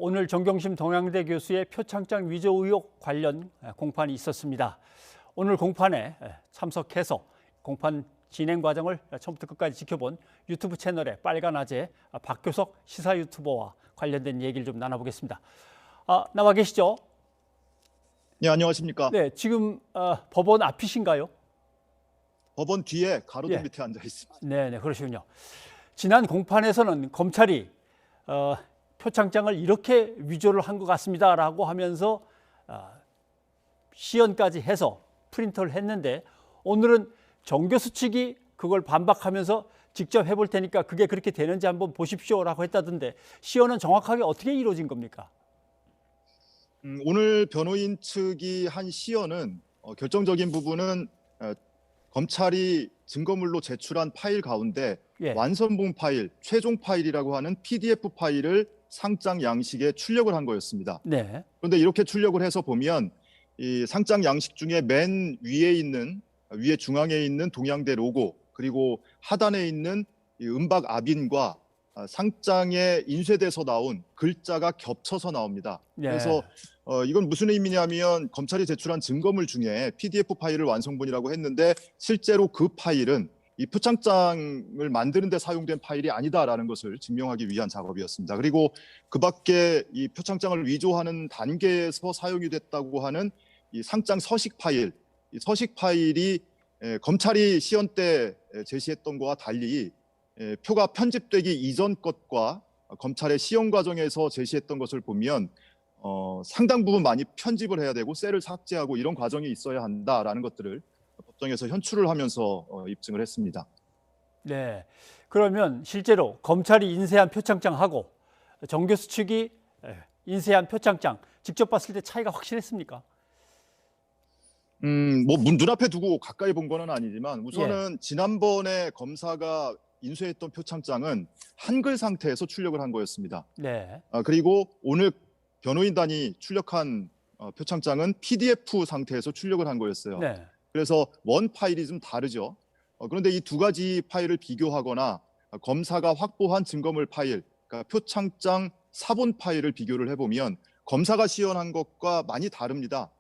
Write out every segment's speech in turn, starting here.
오늘 정경심 동양대 교수의 표창장 위조 의혹 관련 공판이 있었습니다. 오늘 공판에 참석해서 공판 진행 과정을 처음부터 끝까지 지켜본 유튜브 채널의 빨간아재 박교석 시사 유튜버와 관련된 얘기를 좀 나눠보겠습니다. 나와 계시죠? 네, 안녕하십니까. 네, 지금 법원 앞이신가요? 법원 뒤에 가로등 예. 밑에 앉아 있습니다. 네, 그러시군요. 지난 공판에서는 검찰이 표창장을 이렇게 위조를 한 것 같습니다라고 하면서 시연까지 해서 프린터를 했는데, 오늘은 정 교수 측이 그걸 반박하면서 직접 해볼 테니까 그게 그렇게 되는지 한번 보십시오라고 했다던데, 시연은 정확하게 어떻게 이루어진 겁니까? 오늘 변호인 측이 한 시연은 결정적인 부분은 검찰이 증거물로 제출한 파일 가운데 완성본 파일, 최종 파일이라고 하는 PDF 파일을 상장 양식에 출력을 한 거였습니다. 네. 그런데 이렇게 출력을 해서 보면 이 상장 양식 중에 맨 위에 중앙에 있는 동양대 로고, 그리고 하단에 있는 이 은박 압인과 상장에 인쇄돼서 나온 글자가 겹쳐서 나옵니다. 네. 그래서 이건 무슨 의미냐면 검찰이 제출한 증거물 중에 PDF 파일을 완성본이라고 했는데 실제로 그 파일은 이 표창장을 만드는 데 사용된 파일이 아니다라는 것을 증명하기 위한 작업이었습니다. 그리고 그 밖에 이 표창장을 위조하는 단계에서 사용이 됐다고 하는 이 상장 서식 파일, 이 서식 파일이 검찰이 시연 때 제시했던 것과 달리 표가 편집되기 이전 것과 검찰의 시연 과정에서 제시했던 것을 보면 상당 부분 많이 편집을 해야 되고 셀을 삭제하고 이런 과정이 있어야 한다라는 것들을 법정에서 현출을 하면서 입증을 했습니다. 네. 그러면 실제로 검찰이 인쇄한 표창장하고 정 교수 측이 인쇄한 표창장 직접 봤을 때 차이가 확실했습니까? 뭐 눈앞에 두고 가까이 본 거는 아니지만 우선은 지난번에 검사가 인쇄했던 표창장은 한글 상태에서 출력을 한 거였습니다. 네. 그리고 오늘 변호인단이 출력한 표창장은 PDF 상태에서 출력을 한 거였어요. 네. 그래서 원 파일이 좀 다르죠. 그런데 이 두 가지 파일을 비교하거나 검사가 확보한 증거물 파일, 그러니까 표창장 사본 파일을 비교를 해보면 검사가 시연한 것과 많이 다릅니다.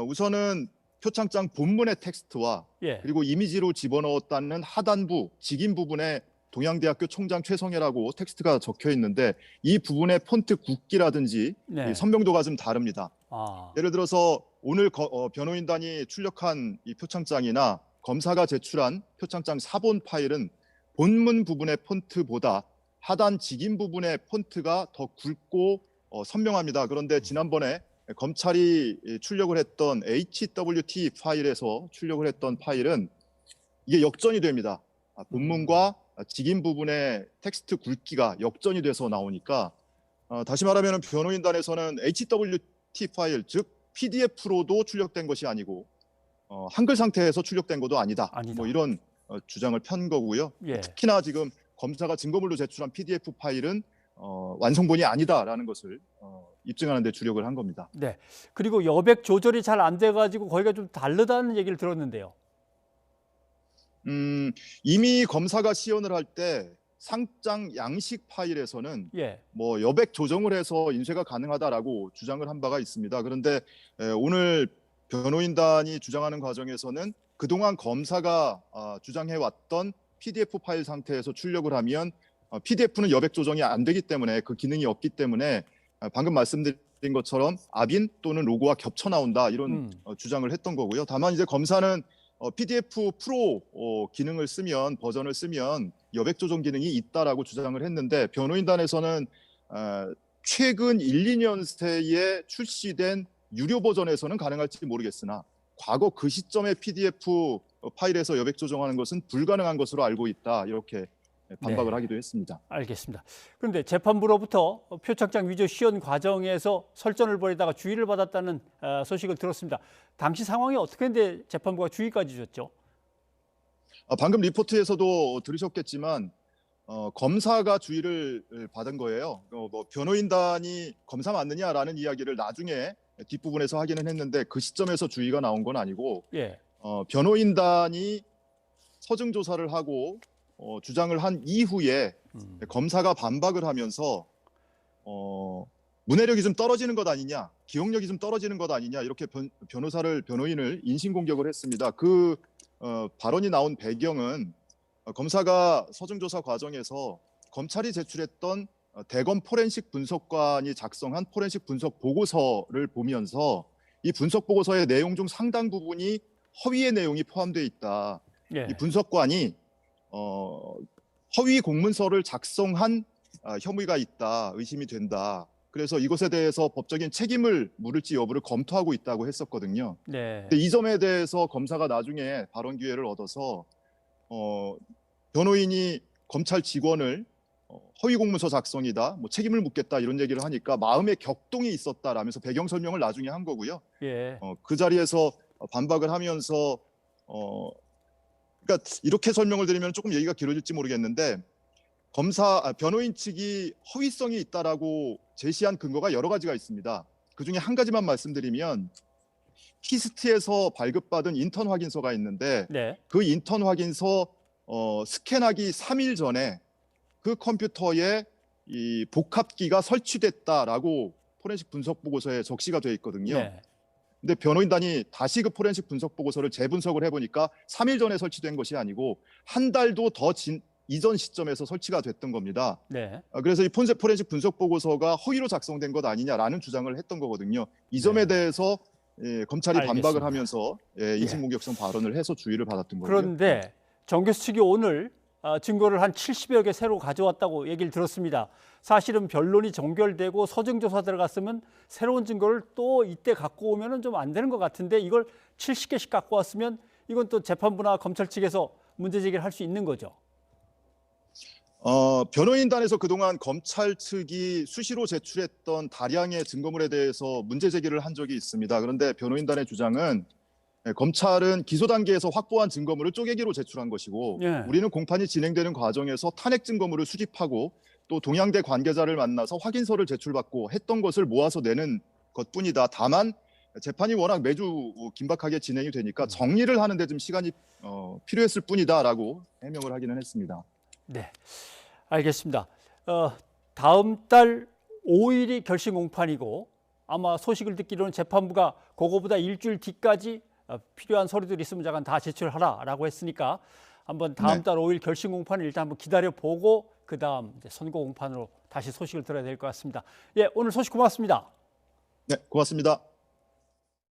우선은 표창장 본문의 텍스트와 그리고 이미지로 집어넣었다는 하단부, 직인 부분에 동양대학교 총장 최성해라고 텍스트가 적혀 있는데 이 부분의 폰트 굵기라든지 선명도가 좀 다릅니다. 예를 들어서 오늘 변호인단이 출력한 이 표창장이나 검사가 제출한 표창장 사본 파일은 본문 부분의 폰트보다 하단 직인 부분의 폰트가 더 굵고 선명합니다. 그런데 지난번에 검찰이 출력을 했던 HWT 파일에서 출력을 했던 파일은 이게 역전이 됩니다. 본문과 직인 부분의 텍스트 굵기가 역전이 돼서 나오니까 다시 말하면 변호인단에서는 HWT 파일, 즉 PDF로도 출력된 것이 아니고 한글 상태에서 출력된 것도 아니다. 뭐 이런 주장을 편 거고요. 특히나 지금 검사가 증거물로 제출한 PDF 파일은 완성본이 아니다라는 것을 입증하는 데 주력을 한 겁니다. 네. 그리고 여백 조절이 잘 안 돼가지고 거기가 좀 다르다는 얘기를 들었는데요. 이미 검사가 시연을 할 때 상장 양식 파일에서는 뭐 여백 조정을 해서 인쇄가 가능하다라고 주장을 한 바가 있습니다. 그런데 오늘 변호인단이 주장하는 과정에서는 그동안 검사가 주장해왔던 PDF 파일 상태에서 출력을 하면 PDF는 여백 조정이 안 되기 때문에 그 기능이 없기 때문에 방금 말씀드린 것처럼 압인 또는 로고와 겹쳐 나온다 이런 주장을 했던 거고요. 다만 이제 검사는 PDF 프로 기능을 쓰면 버전을 쓰면 여백 조정 기능이 있다라고 주장을 했는데 변호인단에서는 최근 1, 2년새에 출시된 유료 버전에서는 가능할지 모르겠으나 과거 그 시점의 PDF 파일에서 여백 조정하는 것은 불가능한 것으로 알고 있다 이렇게 반박을 하기도 했습니다. 알겠습니다. 그런데 재판부로부터 표창장 위조 시연 과정에서 설전을 벌이다가 주의를 받았다는 소식을 들었습니다. 당시 상황이 어떻게 했는데 재판부가 주의까지 줬죠? 방금 리포트에서도 들으셨겠지만 검사가 주의를 받은 거예요. 뭐 변호인단이 검사 맞느냐라는 이야기를 나중에 뒷부분에서 하기는 했는데 그 시점에서 주의가 나온 건 아니고 변호인단이 서증 조사를 하고 주장을 한 이후에 검사가 반박을 하면서 문해력이 좀 떨어지는 것 아니냐, 기억력이 좀 떨어지는 것 아니냐 이렇게 변호인을 인신공격을 했습니다. 그 발언이 나온 배경은 검사가 서중조사 과정에서 검찰이 제출했던 대검 포렌식 분석관이 작성한 포렌식 분석 보고서를 보면서 이 분석 보고서의 내용 중 상당 부분이 허위의 내용이 포함되어 있다. 예. 이 분석관이 허위 공문서를 작성한 혐의가 있다, 의심이 된다. 그래서 이것에 대해서 법적인 책임을 물을지 여부를 검토하고 있다고 했었거든요. 네. 근데 이 점에 대해서 검사가 나중에 발언 기회를 얻어서 변호인이 검찰 직원을 허위 공문서 작성이다, 뭐 책임을 묻겠다 이런 얘기를 하니까 마음의 격동이 있었다라면서 배경 설명을 나중에 한 거고요. 예. 그 자리에서 반박을 하면서 그러니까 이렇게 설명을 드리면 조금 얘기가 길어질지 모르겠는데 변호인 측이 허위성이 있다라고 제시한 근거가 여러 가지가 있습니다. 그 중에 한 가지만 말씀드리면 키스트에서 발급받은 인턴 확인서가 있는데 네. 그 인턴 확인서 스캔하기 3일 전에 그 컴퓨터에 이 복합기가 설치됐다라고 포렌식 분석 보고서에 적시가 되어 있거든요. 네. 근데 변호인단이 다시 그 포렌식 분석 보고서를 재분석을 해보니까 3일 전에 설치된 것이 아니고 한 달도 더 이전 시점에서 설치가 됐던 겁니다. 네. 그래서 이 포렌식 분석 보고서가 허위로 작성된 것 아니냐라는 주장을 했던 거거든요. 이 점에 네. 대해서 검찰이 알겠습니다. 반박을 하면서 인신공격성 발언을 해서 주의를 받았던 거고요. 그런데 정 교수 측이 오늘 증거를 한 70여 개 새로 가져왔다고 얘기를 들었습니다. 사실은 변론이 종결되고 서증조사 들어갔으면 새로운 증거를 또 이때 갖고 오면 좀 안 되는 것 같은데 이걸 70개씩 갖고 왔으면 이건 또 재판부나 검찰 측에서 문제 제기를 할 수 있는 거죠. 변호인단에서 그동안 검찰 측이 수시로 제출했던 다량의 증거물에 대해서 문제 제기를 한 적이 있습니다. 그런데 변호인단의 주장은 검찰은 기소 단계에서 확보한 증거물을 쪼개기로 제출한 것이고 예. 우리는 공판이 진행되는 과정에서 탄핵 증거물을 수집하고 또 동양대 관계자를 만나서 확인서를 제출받고 했던 것을 모아서 내는 것뿐이다. 다만 재판이 워낙 매주 긴박하게 진행이 되니까 정리를 하는데 좀 시간이 필요했을 뿐이다라고 해명을 하기는 했습니다. 네, 알겠습니다. 다음 달 5일이 결심 공판이고 아마 소식을 듣기로는 재판부가 그거보다 일주일 뒤까지 필요한 서류들이 있으면 잠깐 다 제출하라라고 했으니까 한번 다음 달 5일 결심 공판을 일단 한번 기다려 보고 그 다음 선고 공판으로 다시 소식을 들어야 될 것 같습니다. 예, 오늘 소식 고맙습니다. 네, 고맙습니다.